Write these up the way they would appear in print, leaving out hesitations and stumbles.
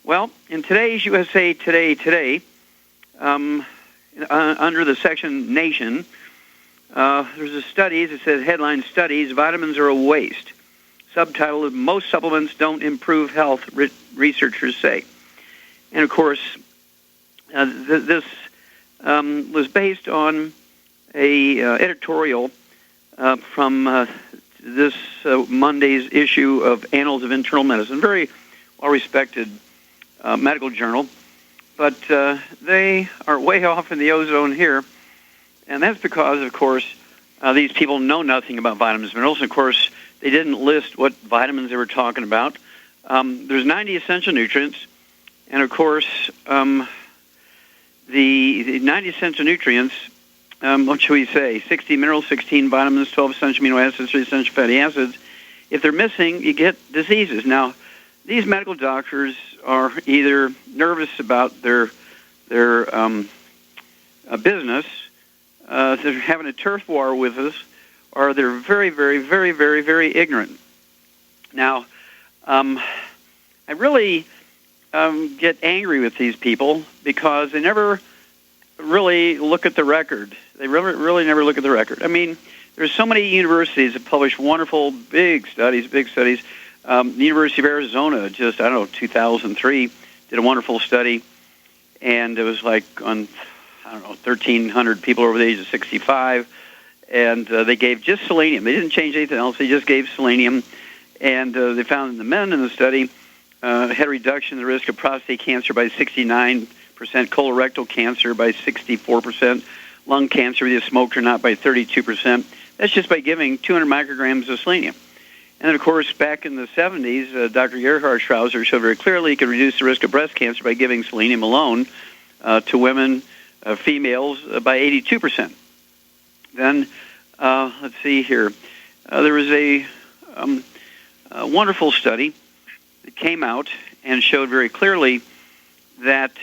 Well, in today's USA Today, under the section Nation, there's a study that says, headline studies, vitamins are a waste. Subtitle is, most supplements don't improve health, researchers say. And of course, this was based on a editorial from this Monday's issue of Annals of Internal Medicine, very well-respected medical journal, but they are way off in the ozone here, and that's because, of course, these people know nothing about vitamins and minerals. And of course, they didn't list what vitamins they were talking about. There's 90 essential nutrients, and of course, the 90 essential nutrients, what should we say, 60 minerals, 16 vitamins, 12 essential amino acids, 3 essential fatty acids. If they're missing, you get diseases. Now, these medical doctors are either nervous about their business, they're having a turf war with us, or they're very, very, very, very, very ignorant. Now, I really get angry with these people because they never really look at the record. They really never look at the record. I mean, there's so many universities that publish wonderful, big studies. The University of Arizona, just, 2003, did a wonderful study, and it was like on, 1,300 people over the age of 65, and they gave just selenium. They didn't change anything else. They just gave selenium, and they found the men in the study had a reduction in the risk of prostate cancer by 69%, colorectal cancer by 64%, lung cancer, whether you smoked or not, by 32%. That's just by giving 200 micrograms of selenium. And then, of course, back in the 70s, Dr. Gerhard Schrauzer showed very clearly he could reduce the risk of breast cancer by giving selenium alone to women, females, by 82%. Then, let's see here. There was a wonderful study that came out and showed very clearly that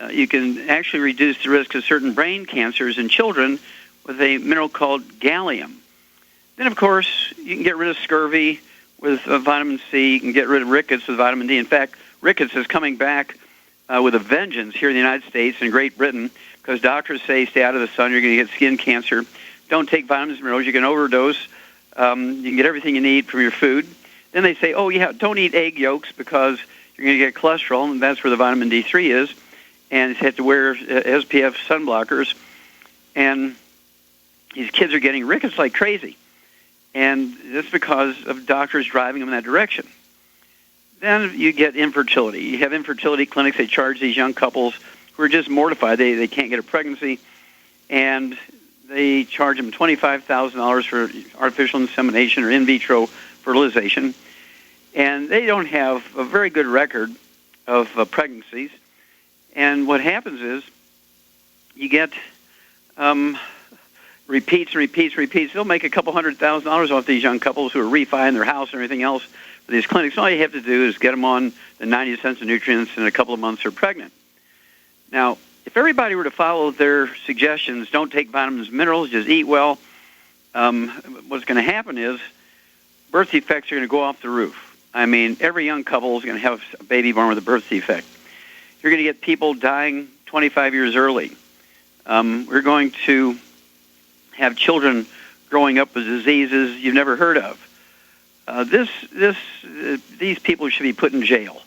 you can actually reduce the risk of certain brain cancers in children with a mineral called gallium. Then, of course, you can get rid of scurvy with vitamin C. You can get rid of rickets with vitamin D. In fact, rickets is coming back with a vengeance here in the United States and Great Britain because doctors say stay out of the sun, you're going to get skin cancer. Don't take vitamins and minerals. You can overdose. You can get everything you need from your food. Then they say, oh, yeah, don't eat egg yolks because you're going to get cholesterol, and that's where the vitamin D3 is. And you have to wear SPF sunblockers. And these kids are getting rickets like crazy. And that's because of doctors driving them in that direction. Then you get infertility. You have infertility clinics. They charge these young couples who are just mortified. They can't get a pregnancy. And they charge them $25,000 for artificial insemination or in vitro fertilization. And they don't have a very good record of pregnancies. And what happens is you get repeats. They'll make a couple $100,000 off these young couples who are refining their house and everything else for these clinics. All you have to do is get them on the 90 essential nutrients, and in a couple of months they're pregnant. Now, if everybody were to follow their suggestions, don't take vitamins and minerals, just eat well, what's going to happen is birth defects are going to go off the roof. I mean, every young couple is going to have a baby born with a birth defect. You're going to get people dying 25 years early. We're going to have children growing up with diseases you've never heard of. These people should be put in jail.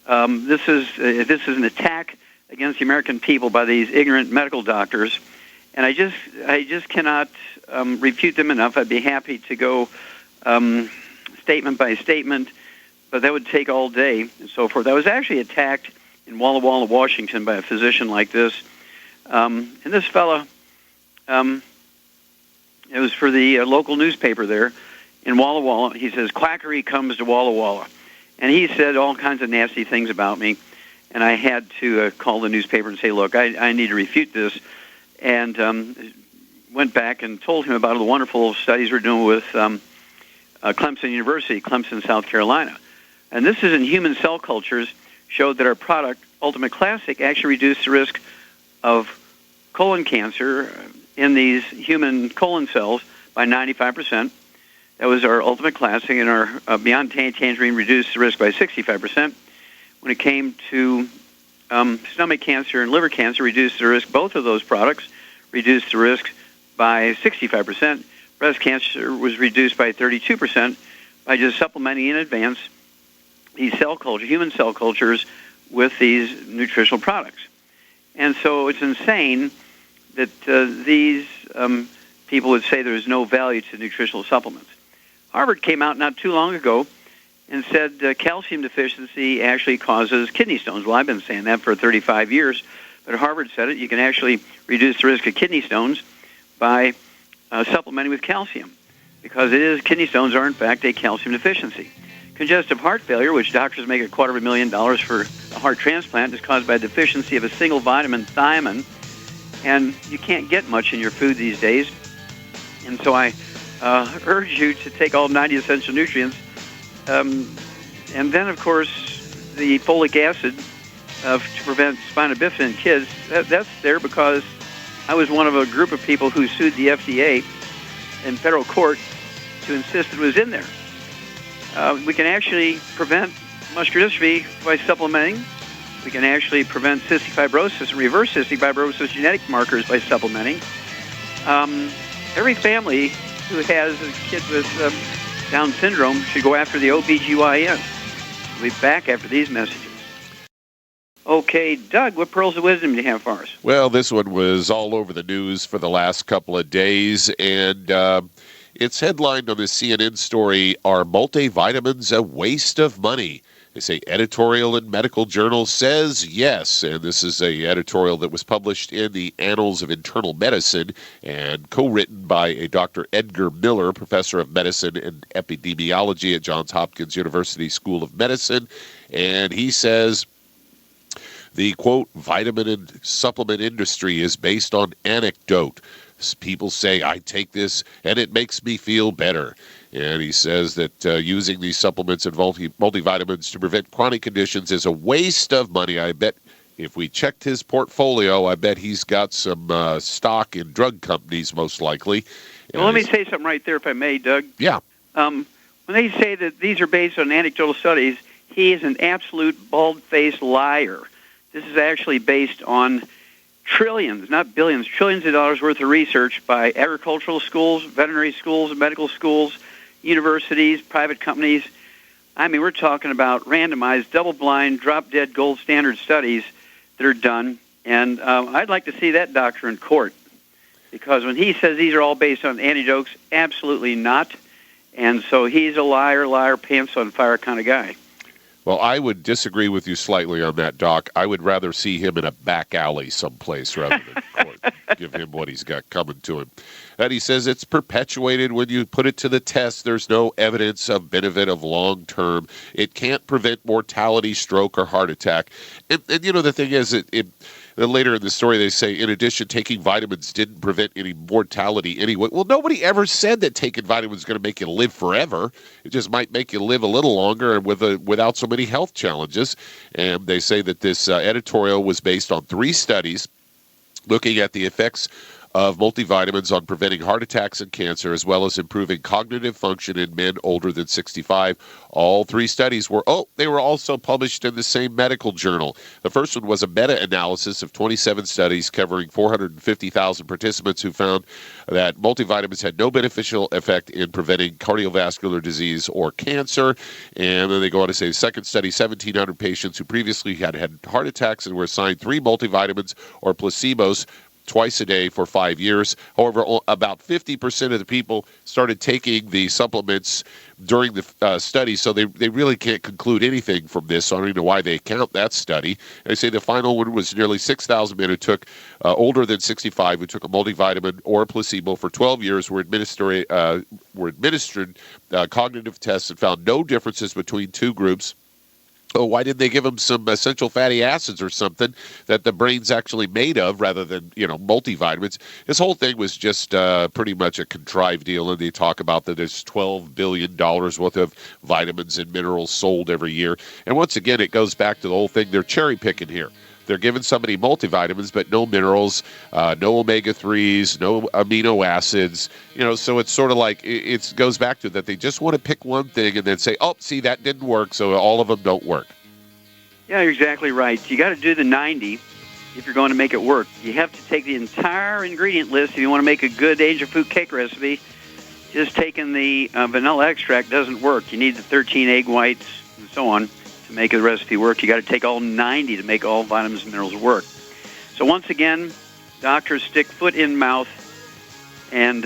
This is an attack against the American people by these ignorant medical doctors, and I just cannot refute them enough. I'd be happy to go statement by statement, but that would take all day and so forth. I was actually attacked in Walla Walla, Washington, by a physician like this, and this fella. It was for the local newspaper there in Walla Walla. He says, quackery comes to Walla Walla. And he said all kinds of nasty things about me. And I had to call the newspaper and say, look, I need to refute this. And went back and told him about the wonderful studies we're doing with Clemson University, Clemson, South Carolina. And this is in human cell cultures, showed that our product, Ultimate Classic, actually reduced the risk of colon cancer in these human colon cells by 95%. That was our Ultimate Classic, and our Beyond Tangerine reduced the risk by 65%. when it came to stomach cancer and liver cancer, reduced the risk. Both of those products reduced the risk by 65%. Breast cancer was reduced by 32% by just supplementing in advance these human cell cultures with these nutritional products. And so it's insane that these people would say there's no value to nutritional supplements. Harvard came out not too long ago and said calcium deficiency actually causes kidney stones. Well, I've been saying that for 35 years, but Harvard said it. You can actually reduce the risk of kidney stones by supplementing with calcium, because kidney stones are, in fact, a calcium deficiency. Congestive heart failure, which doctors make $250,000 for a heart transplant, is caused by a deficiency of a single vitamin, thiamine, and you can't get much in your food these days. And so I urge you to take all 90 essential nutrients. And then, of course, the folic acid to prevent spina bifida in kids, that's there because I was one of a group of people who sued the FDA in federal court to insist it was in there. We can actually prevent muscular dystrophy by supplementing. We can actually prevent cystic fibrosis and reverse cystic fibrosis genetic markers by supplementing. Every family who has a kid with Down syndrome should go after the OBGYN. We'll be back after these messages. Okay, Doug, what pearls of wisdom do you have for us? Well, this one was all over the news for the last couple of days, and it's headlined on the CNN story, "Are multivitamins a waste of money?" They say editorial in medical journal says yes, and this is a editorial that was published in the Annals of Internal Medicine and co-written by a Dr. Edgar Miller, professor of medicine and epidemiology at Johns Hopkins University School of Medicine, and he says the, quote, vitamin and supplement industry is based on anecdote. People say, I take this and it makes me feel better. And he says that using these supplements and multivitamins to prevent chronic conditions is a waste of money. I bet if we checked his portfolio, I bet he's got some stock in drug companies, most likely. Well, let me say something right there, if I may, Doug. Yeah. When they say that these are based on anecdotal studies, he is an absolute bald-faced liar. This is actually based on trillions, not billions, trillions of dollars worth of research by agricultural schools, veterinary schools, medical schools, universities, private companies. I mean, we're talking about randomized, double-blind, drop-dead, gold standard studies that are done. And I'd like to see that doctor in court, because when he says these are all based on anecdotes, absolutely not. And so he's a liar, pants on fire kind of guy. Well, I would disagree with you slightly on that, Doc. I would rather see him in a back alley someplace rather than court. Give him what he's got coming to him. And he says it's perpetuated when you put it to the test. There's no evidence of benefit of long term. It can't prevent mortality, stroke, or heart attack. And you know, the thing is, later in the story, they say, in addition, taking vitamins didn't prevent any mortality anyway. Well, nobody ever said that taking vitamins is going to make you live forever. It just might make you live a little longer and without so many health challenges. And they say that this editorial was based on 3 studies looking at the effects of multivitamins on preventing heart attacks and cancer, as well as improving cognitive function in men older than 65. All 3 studies were also published in the same medical journal. The first one was a meta-analysis of 27 studies covering 450,000 participants who found that multivitamins had no beneficial effect in preventing cardiovascular disease or cancer. And then they go on to say the second study, 1,700 patients who previously had heart attacks and were assigned 3 multivitamins or placebos twice a day for 5 years. However, about 50% of the people started taking the supplements during the study, so they really can't conclude anything from this. So I don't even know why they count that study. And they say the final one was nearly 6,000 men who took older than 65 who took a multivitamin or a placebo for 12 years were administered cognitive tests and found no differences between 2 groups. Oh, why didn't they give them some essential fatty acids or something that the brain's actually made of rather than, multivitamins? This whole thing was just pretty much a contrived deal, and they talk about that there's $12 billion worth of vitamins and minerals sold every year. And once again, it goes back to the whole thing. They're cherry picking here. They're giving somebody multivitamins, but no minerals, no omega-3s, no amino acids. So it's sort of like it goes back to that they just want to pick one thing and then say, oh, see, that didn't work, so all of them don't work. Yeah, you're exactly right. You got to do the 90 if you're going to make it work. You have to take the entire ingredient list if you want to make a good angel food cake recipe. Just taking the vanilla extract doesn't work. You need the 13 egg whites and so on to make the recipe work. You got to take all 90 to make all vitamins and minerals work. So once again, doctors stick foot in mouth, and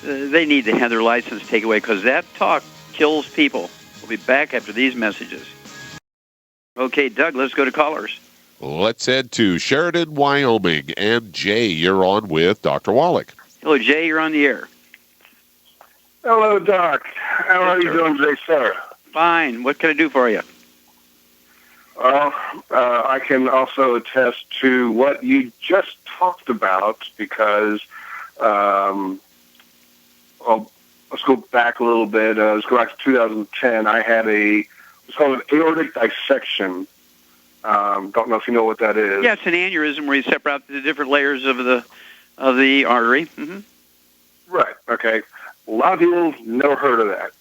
they need to have their license taken away because that talk kills people. We'll be back after these messages. Okay, Doug, let's go to callers. Let's head to Sheridan, Wyoming. And Jay, you're on with Dr. Wallach. Hello, Jay. You're on the air. Hello, Doc. How are you doing today, sir? Fine. What can I do for you? Well, I can also attest to what you just talked about because, well, let's go back a little bit. Let's go back to 2010. I had it's called an aortic dissection. Don't know if you know what that is. Yeah, it's an aneurysm where you separate the different layers of the artery. Mm-hmm. Right. Okay. A lot of people never heard of that.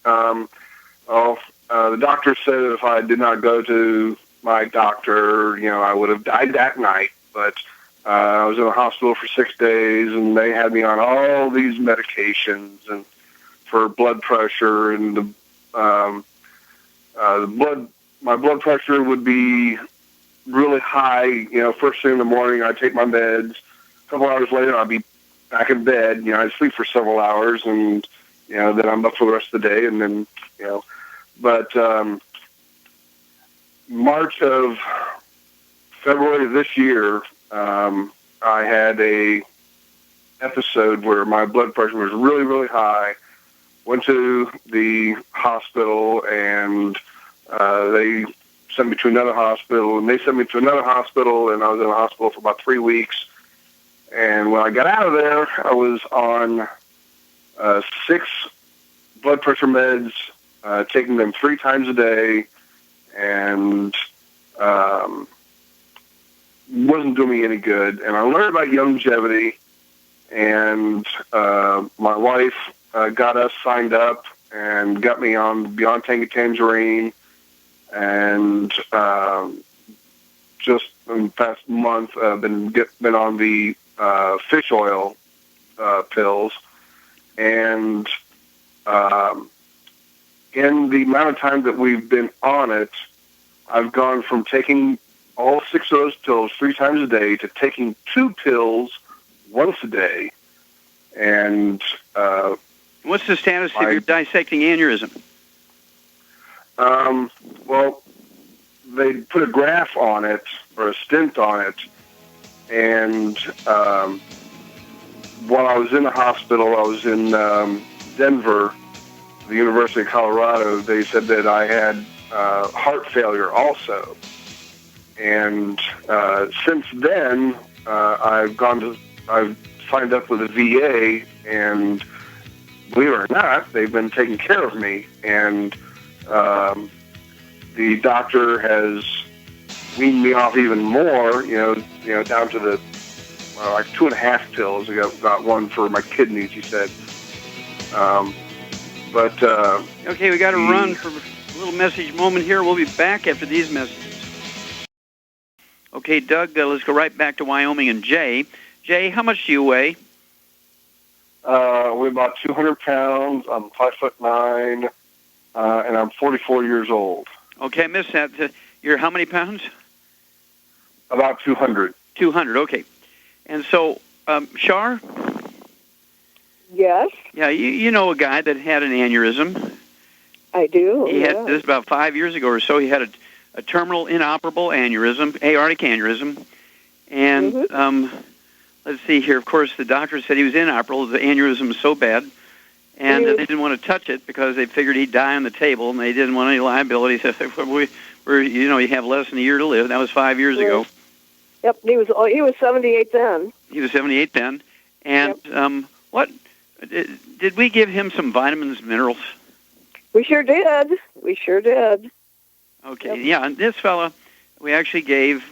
The doctor said that if I did not go to my doctor, I would have died that night. But I was in the hospital for 6 days, and they had me on all these medications and for blood pressure and my blood pressure would be really high. First thing in the morning, I'd take my meds. A couple hours later, I'd be back in bed. I'd sleep for several hours, and then I'm up for the rest of the day. And then, but February of this year, I had a episode where my blood pressure was really, really high. Went to the hospital, and they sent me to another hospital, and they sent me to another hospital, and I was in the hospital for about 3 weeks. And when I got out of there, I was on 6 blood pressure meds, taking them 3 times a day, and wasn't doing me any good. And I learned about longevity, and my wife got us signed up and got me on Beyond Tangy Tangerine, and just in the past month, been on the fish oil pills, and in the amount of time that we've been on it, I've gone from taking all 6 of those pills 3 times a day to taking 2 pills once a day. And what's the status of your dissecting aneurysm? Well, they put a graft on it, or a stent on it, and while I was in the hospital, I was in Denver, the University of Colorado. They said that I had heart failure also. And since then, I've signed up with the VA, and believe it or not, they've been taking care of me. And the doctor has weaned me off even more, down to the like 2.5 pills. I got 1 for my kidneys, he said. Okay, we got to run for a little message moment here. We'll be back after these messages. Okay, Doug, let's go right back to Wyoming and Jay. Jay, how much do you weigh? We're about 200 pounds. I'm 5'9", and I'm 44 years old. Okay, I missed that. You're how many pounds? About 200. 200, okay. And so, Shar? Yes. Yeah, you know a guy that had an aneurysm. I do. He had this about 5 years ago or so. He had a terminal inoperable aneurysm, aortic aneurysm. And let's see here. Of course, the doctor said he was inoperable. The aneurysm was so bad. And they didn't want to touch it because they figured he'd die on the table, and they didn't want any liability. So you have less than a year to live. That was 5 years ago. Yep, he was 78 then. He was 78 then. And what did we give him some vitamins, minerals? We sure did. Okay, yeah, and this fella, we actually gave,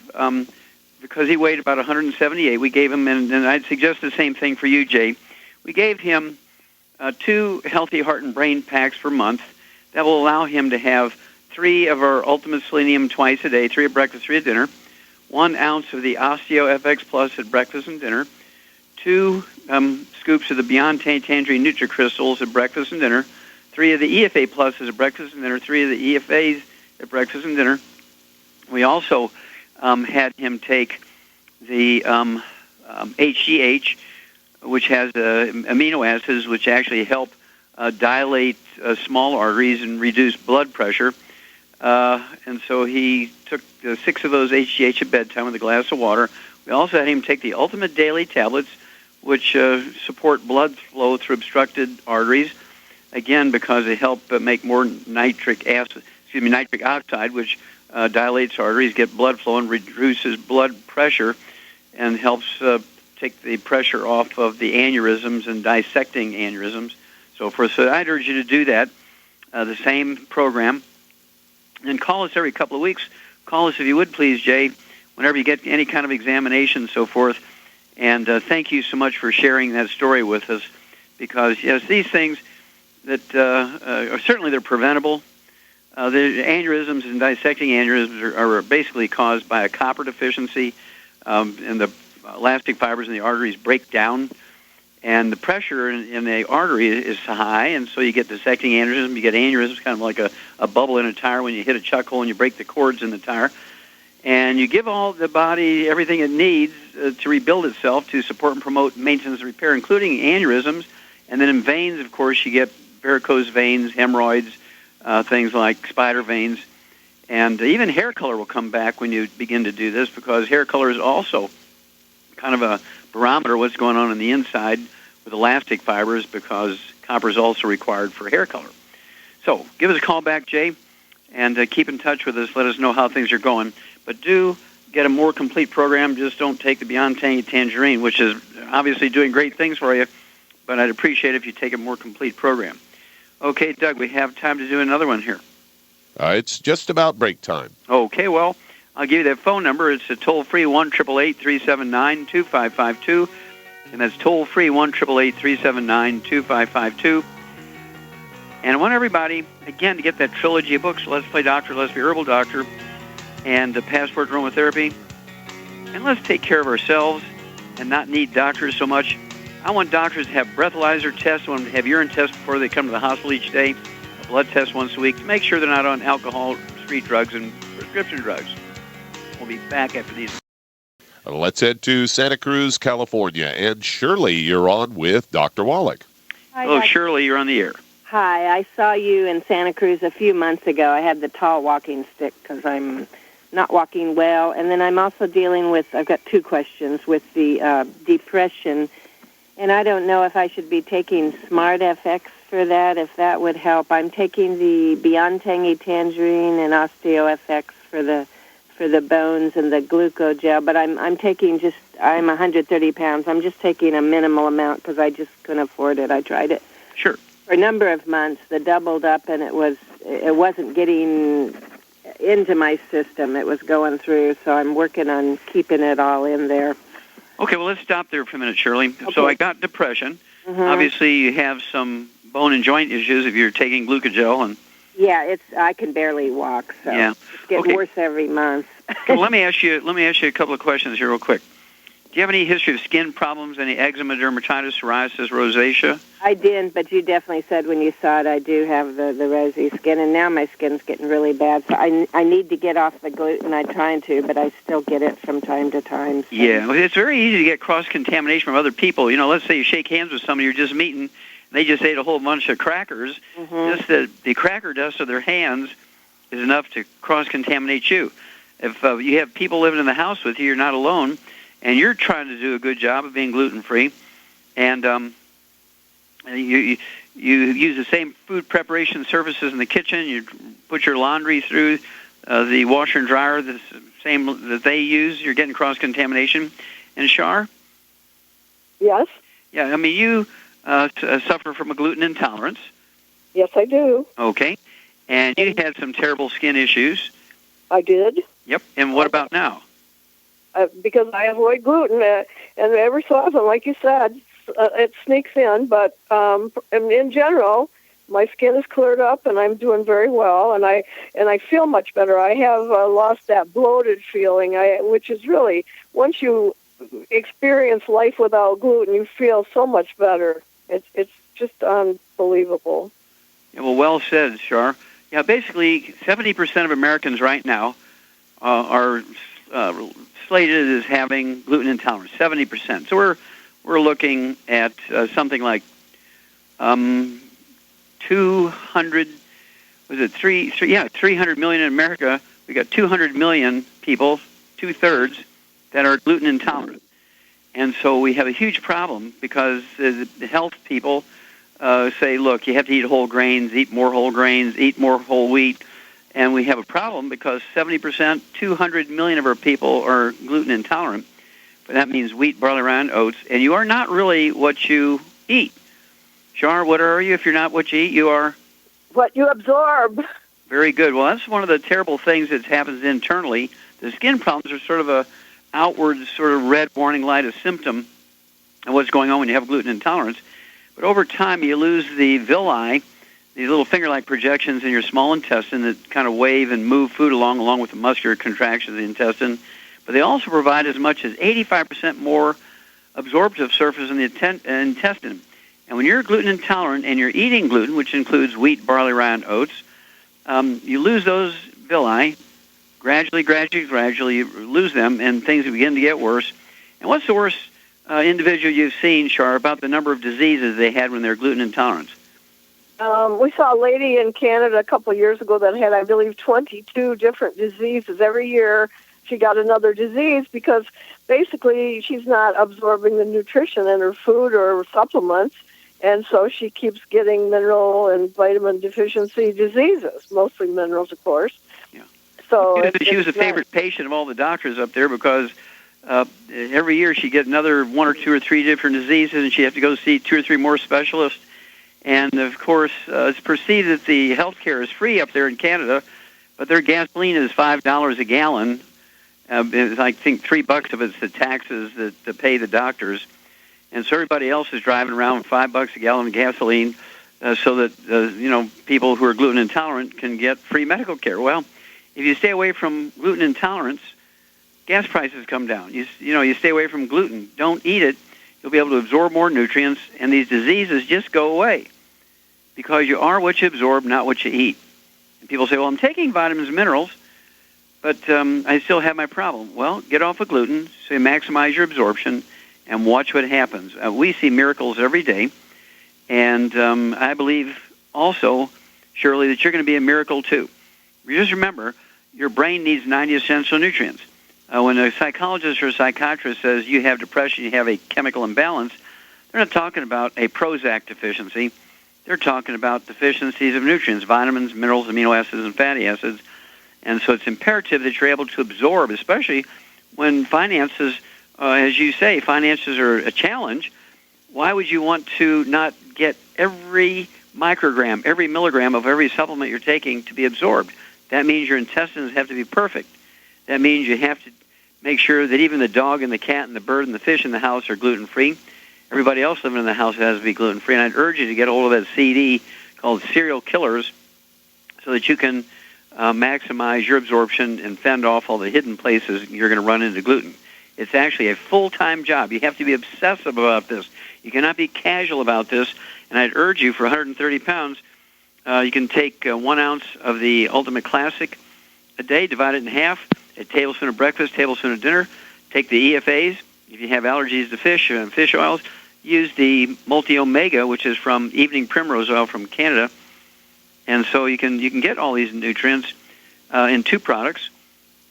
because he weighed about 178, we gave him, and I'd suggest the same thing for you, Jay. We gave him 2 healthy heart and brain packs per month that will allow him to have 3 of our Ultimate Selenium twice a day, 3 at breakfast, 3 at dinner, 1 ounce of the Osteo FX Plus at breakfast and dinner, 2 scoops of the Beyond Tangerine NutriCrystals at breakfast and dinner, 3 of the EFA Pluses at breakfast and dinner, 3 of the EFAs at breakfast and dinner. We also had him take the HGH, which has amino acids which actually help dilate small arteries and reduce blood pressure. And so he took 6 of those HGH at bedtime with a glass of water. We also had him take the Ultimate Daily tablets, which support blood flow through obstructed arteries, again, because they help make more nitric oxide, which dilates arteries, get blood flow, and reduces blood pressure, and helps take the pressure off of the aneurysms and dissecting aneurysms. So I'd urge you to do that, the same program. And call us every couple of weeks. Call us, if you would, please, Jay, whenever you get any kind of examination and so forth. And thank you so much for sharing that story with us, because, yes, these things that are certainly they're preventable. The aneurysms and dissecting aneurysms are basically caused by a copper deficiency, and the elastic fibers in the arteries break down, and the pressure in the artery is high, and so you get dissecting aneurysm. You get aneurysms, kind of like a bubble in a tire when you hit a chuck hole and you break the cords in the tire. And you give all the body everything it needs to rebuild itself, to support and promote maintenance and repair, including aneurysms. And then in veins, of course, you get varicose veins, hemorrhoids, things like spider veins. And even hair color will come back when you begin to do this, because hair color is also kind of a barometer of what's going on the inside with elastic fibers, because copper is also required for hair color. So give us a call back, Jay, and keep in touch with us. Let us know how things are going. But do get a more complete program. Just don't take the Beyond Tangerine, which is obviously doing great things for you, but I'd appreciate it if you take a more complete program. Okay, Doug, we have time to do another one here. It's just about break time. Okay, well, I'll give you that phone number. It's a toll-free 1-888-379-2552, and that's toll-free 1-888-379-2552. And I want everybody, again, to get that trilogy of books, Let's Play Doctor, Let's Be Herbal Doctor, and the Passport to Aromatherapy. And let's take care of ourselves and not need doctors so much. I want doctors to have breathalyzer tests. I want them to have urine tests before they come to the hospital each day, a blood test once a week, to make sure they're not on alcohol, street drugs, and prescription drugs. We'll be back after these. Let's head to Santa Cruz, California. And Shirley, you're on with Dr. Wallach. Hi, Hello, Shirley, you're on the air. Hi, I saw you in Santa Cruz a few months ago. I had the tall walking stick because I'm not walking well. And then I'm also dealing with, I've got 2 questions, with the depression. And I don't know if I should be taking Smart FX for that, if that would help. I'm taking the Beyond Tangy Tangerine and Osteo FX for the bones and the glucogel, but I'm taking I'm 130 pounds. I'm just taking a minimal amount because I just couldn't afford it. I tried it. Sure. For a number of months, the doubled up, and it wasn't getting into my system. It was going through, so I'm working on keeping it all in there. Okay, well, let's stop there for a minute, Shirley. Okay. So I got depression. Mm-hmm. Obviously, you have some bone and joint issues if you're taking glucogel. And yeah, I can barely walk, so yeah. It's getting worse every month. Well, let me ask you a couple of questions here real quick. Do you have any history of skin problems, any eczema, dermatitis, psoriasis, rosacea? I didn't, but you definitely said when you saw it, I do have the rosy skin, and now my skin's getting really bad. So I need to get off the gluten. I'm trying to, but I still get it from time to time. So. Yeah, well, it's very easy to get cross-contamination from other people. You know, let's say you shake hands with somebody you're just meeting, and they just ate a whole bunch of crackers. Mm-hmm. Just the cracker dust of their hands is enough to cross-contaminate you. If you have people living in the house with you, you're not alone, and you're trying to do a good job of being gluten-free, and you use the same food preparation services in the kitchen, you put your laundry through the washer and dryer, the same that they use, you're getting cross-contamination. And Shar? Yes? Yeah, I mean, you suffer from a gluten intolerance. Yes, I do. Okay. And you had some terrible skin issues. I did. Yep. And what about now? Because I avoid gluten, and every so often, like you said, it sneaks in. But in general, my skin is cleared up, and I'm doing very well, and I feel much better. I have lost that bloated feeling, which is really, once you experience life without gluten, you feel so much better. It's just unbelievable. Yeah, well said, Shar. Yeah, basically 70% of Americans right now are slated as having gluten intolerance. 70%. So we're looking at something like 300 million in America. We got 200 million people, 2/3, that are gluten intolerant. And so we have a huge problem because the health people say, look, you have to eat whole grains, eat more whole grains, eat more whole wheat. And we have a problem because 70%, 200 million of our people are gluten intolerant. But that means wheat, barley, rye, and oats. And you are not really what you eat. Shar, what are you? If you're not what you eat, you are? What you absorb. Very good. Well, that's one of the terrible things that happens internally. The skin problems are sort of a outward sort of red warning light, a symptom of what's going on when you have gluten intolerance. But over time, you lose the villi, these little finger-like projections in your small intestine that kind of wave and move food along with the muscular contractions of the intestine. But they also provide as much as 85% more absorptive surface in the intestine. And when you're gluten intolerant and you're eating gluten, which includes wheat, barley, rye, and oats, you lose those villi. Gradually, you lose them, and things begin to get worse. And what's the worst individual you've seen, Shar, about the number of diseases they had when they're gluten intolerant? We saw a lady in Canada a couple of years ago that had, I believe, 22 different diseases. Every year she got another disease because basically she's not absorbing the nutrition in her food or supplements, and so she keeps getting mineral and vitamin deficiency diseases, mostly minerals, of course. Yeah. So she was a favorite patient of all the doctors up there because every year she'd get another 1 or 2 or 3 different diseases, and she'd have to go see 2 or 3 more specialists. And, of course, it's perceived that the health care is free up there in Canada, but their gasoline is $5 a gallon. I think $3 of it's the taxes that pay the doctors. And so everybody else is driving around with $5 a gallon of gasoline so that, people who are gluten intolerant can get free medical care. Well, if you stay away from gluten intolerance, gas prices come down. You stay away from gluten. Don't eat it. You'll be able to absorb more nutrients, and these diseases just go away because you are what you absorb, not what you eat. And people say, well, I'm taking vitamins and minerals, but I still have my problem. Well, get off of gluten so you maximize your absorption and watch what happens. We see miracles every day, and I believe also, Shirley, that you're going to be a miracle too. Just remember, your brain needs 90 essential nutrients. When a psychologist or a psychiatrist says you have depression, you have a chemical imbalance, they're not talking about a Prozac deficiency. They're talking about deficiencies of nutrients, vitamins, minerals, amino acids, and fatty acids. And so it's imperative that you're able to absorb, especially when finances, as you say, finances are a challenge. Why would you want to not get every microgram, every milligram of every supplement you're taking to be absorbed? That means your intestines have to be perfect. That means you have to make sure that even the dog and the cat and the bird and the fish in the house are gluten-free. Everybody else living in the house has to be gluten-free. And I'd urge you to get a hold of that CD called Serial Killers so that you can maximize your absorption and fend off all the hidden places you're going to run into gluten. It's actually a full-time job. You have to be obsessive about this. You cannot be casual about this. And I'd urge you, for 130 pounds, you can take 1 ounce of the Ultimate Classic a day, divide it in half, a tablespoon of breakfast, tablespoon of dinner. Take the EFAs. If you have allergies to fish and fish oils, use the Multi-Omega, which is from Evening Primrose Oil from Canada. And so you can get all these nutrients in 2 products.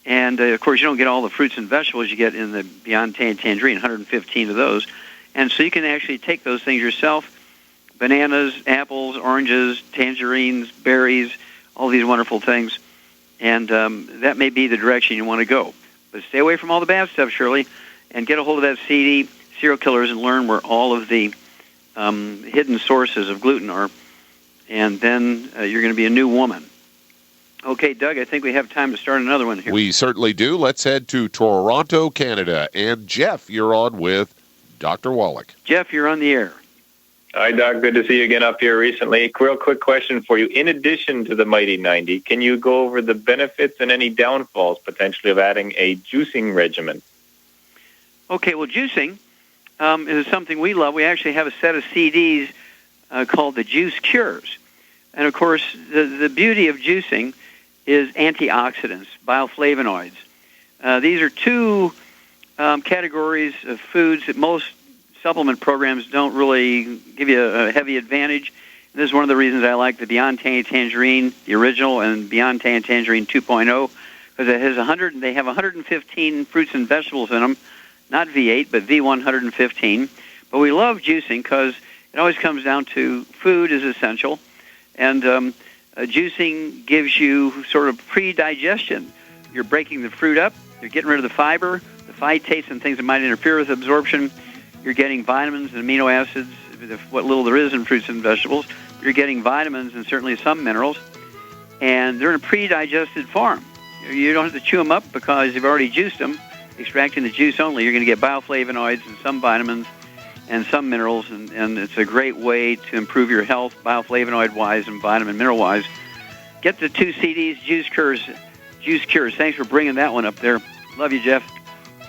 And, of course, you don't get all the fruits and vegetables you get in the Beyond Tangerine, 115 of those. And so you can actually take those things yourself, bananas, apples, oranges, tangerines, berries, all these wonderful things. And that may be the direction you want to go. But stay away from all the bad stuff, Shirley, and get a hold of that CD, Serial Killers, and learn where all of the hidden sources of gluten are. And then you're going to be a new woman. Okay, Doug, I think we have time to start another one here. We certainly do. Let's head to Toronto, Canada. And Jeff, you're on with Dr. Wallach. Jeff, you're on the air. Hi, Doc. Good to see you again up here recently. Real quick question for you. In addition to the Mighty 90, can you go over the benefits and any downfalls potentially of adding a juicing regimen? Okay, well, juicing is something we love. We actually have a set of CDs called the Juice Cures. And, of course, the beauty of juicing is antioxidants, bioflavonoids. These are two categories of foods that most supplement programs don't really give you a heavy advantage. And this is one of the reasons I like the Beyond Tangerine, the original, and Beyond Tangerine 2.0, because it has they have 115 fruits and vegetables in them, not V8, but V115. But we love juicing because it always comes down to food is essential, and juicing gives you sort of pre-digestion. You're breaking the fruit up, you're getting rid of the fiber, the phytates and things that might interfere with absorption. You're getting vitamins and amino acids, what little there is in fruits and vegetables. You're getting vitamins and certainly some minerals, and they're in a pre-digested form. You don't have to chew them up because you've already juiced them. Extracting the juice only, you're going to get bioflavonoids and some vitamins and some minerals, and it's a great way to improve your health, bioflavonoid-wise and vitamin mineral-wise. Get the 2 CDs, Juice Cures. Thanks for bringing that one up there. Love you, Jeff.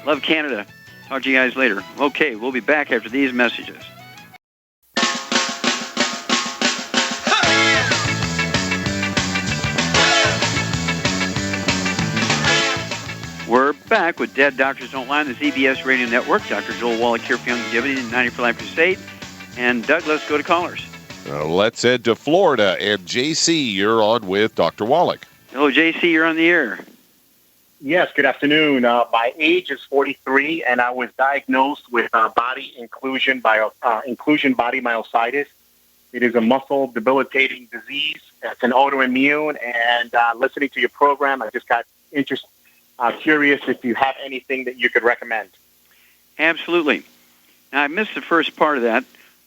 Love Canada. Talk to you guys later. Okay, we'll be back after these messages. We're back with Dead Doctors Don't Lie on the ZBS Radio Network. Dr. Joel Wallach here for Longevity and 90 for Life Crusade. And Doug, let's go to callers. Let's head to Florida. And JC, you're on with Dr. Wallach. Hello, JC, you're on the air. Yes, good afternoon. My age is 43, and I was diagnosed with body inclusion body myositis. It is a muscle debilitating disease. It's an autoimmune, and listening to your program, I just got curious if you have anything that you could recommend. Absolutely. Now, I missed the first part of that.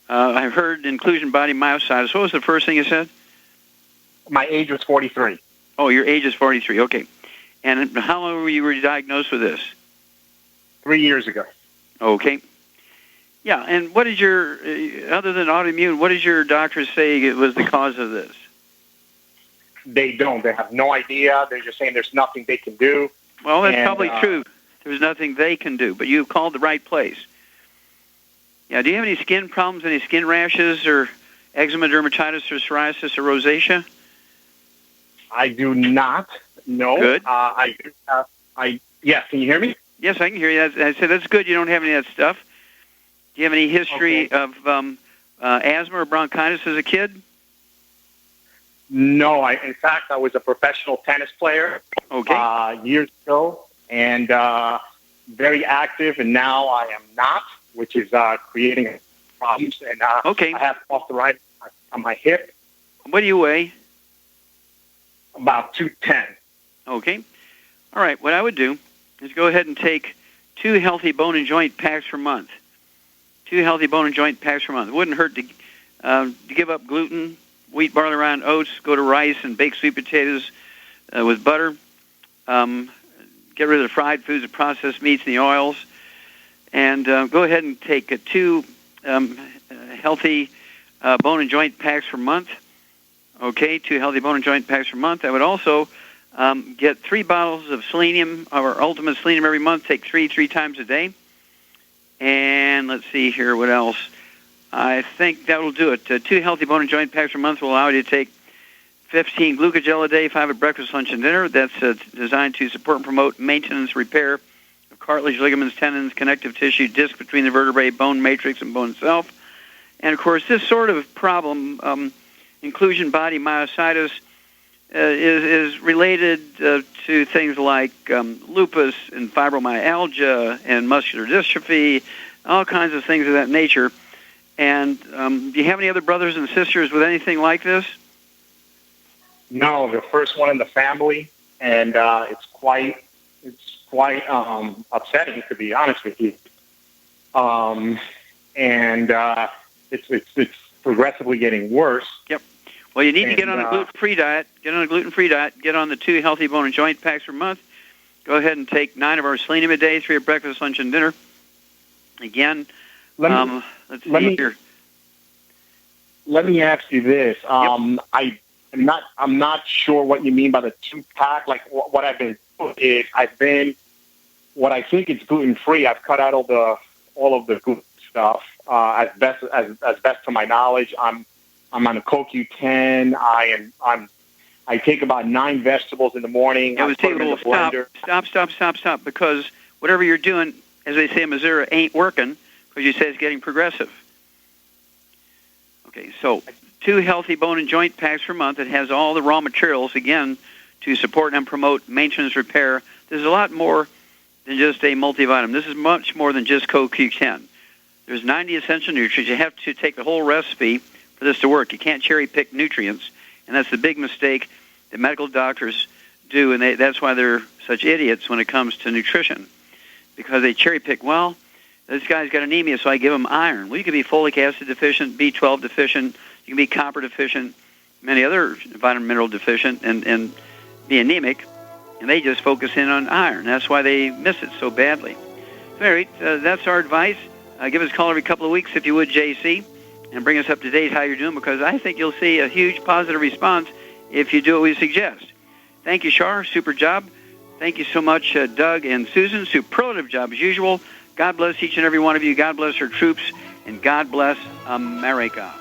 I heard inclusion body myositis. What was the first thing you said? My age was 43. Oh, your age is 43. Okay. And how long were you diagnosed with this? 3 years ago. Okay. Yeah, and what is your, other than autoimmune, what does your doctor say was the cause of this? They don't. They have no idea. They're just saying there's nothing they can do. Well, that's probably true. There's nothing they can do, but you've called the right place. Yeah, do you have any skin problems, any skin rashes or eczema, dermatitis, or psoriasis, or rosacea? I do not. No. Good. Yes, can you hear me? Yes, I can hear you. I said that's good. You don't have any of that stuff. Do you have any history of asthma or bronchitis as a kid? No. In fact, I was a professional tennis player years ago, and very active, and now I am not, which is creating problems. And I have arthritis on my hip. What do you weigh? About 210. Okay. All right. What I would do is go ahead and take 2 healthy bone and joint packs per month. 2 healthy bone and joint packs per month. It wouldn't hurt to give up gluten, wheat, barley, rye, and oats. Go to rice and baked sweet potatoes with butter. Get rid of the fried foods, the processed meats, and the oils. And go ahead and take 2 healthy bone and joint packs per month. Okay, 2 healthy bone and joint packs per month. I would also get 3 bottles of selenium or Ultimate Selenium every month. Take 3 times a day. And let's see here, what else? I think that will do it. 2 healthy bone and joint packs per month will allow you to take 15 glucogel a day, 5 at breakfast, lunch, and dinner. That's designed to support and promote maintenance, repair of cartilage, ligaments, tendons, connective tissue, disc between the vertebrae, bone matrix, and bone itself. And, of course, this sort of problem, inclusion body myositis, is related to things like lupus and fibromyalgia and muscular dystrophy, all kinds of things of that nature. And do you have any other brothers and sisters with anything like this? No, the first one in the family, and it's quite upsetting, to be honest with you. And it's progressively getting worse. Yep. Well, you need to get on a gluten-free diet. Get on a gluten-free diet. Get on the 2 healthy bone and joint packs per month. Go ahead and take 9 of our selenium a day, 3 at breakfast, lunch, and dinner. Again, let's see here. let me ask you this. I'm not sure what you mean by the 2-pack. Like what I've been is what I think it's gluten free. I've cut out all of the gluten stuff as best to my knowledge. I'm on a CoQ10. I take about 9 vegetables in the morning. I put them in the blender. Stop, because whatever you're doing, as they say in Missouri, ain't working, because you say it's getting progressive. Okay, so 2 healthy bone and joint packs per month. It has all the raw materials, again, to support and promote maintenance repair. There's a lot more than just a multivitamin. This is much more than just CoQ10. There's 90 essential nutrients. You have to take the whole recipe for this to work. You can't cherry-pick nutrients, and that's the big mistake that medical doctors do, and that's why they're such idiots when it comes to nutrition, because they cherry-pick, well, this guy's got anemia, so I give him iron. Well, you could be folic acid deficient, B12 deficient, you can be copper deficient, many other vitamin mineral deficient, and be anemic, and they just focus in on iron. That's why they miss it so badly. All right, that's our advice. Give us a call every couple of weeks, if you would, JC, and bring us up to date how you're doing, because I think you'll see a huge positive response if you do what we suggest. Thank you, Shar. Super job. Thank you so much, Doug and Susan. Superlative job as usual. God bless each and every one of you. God bless our troops, and God bless America.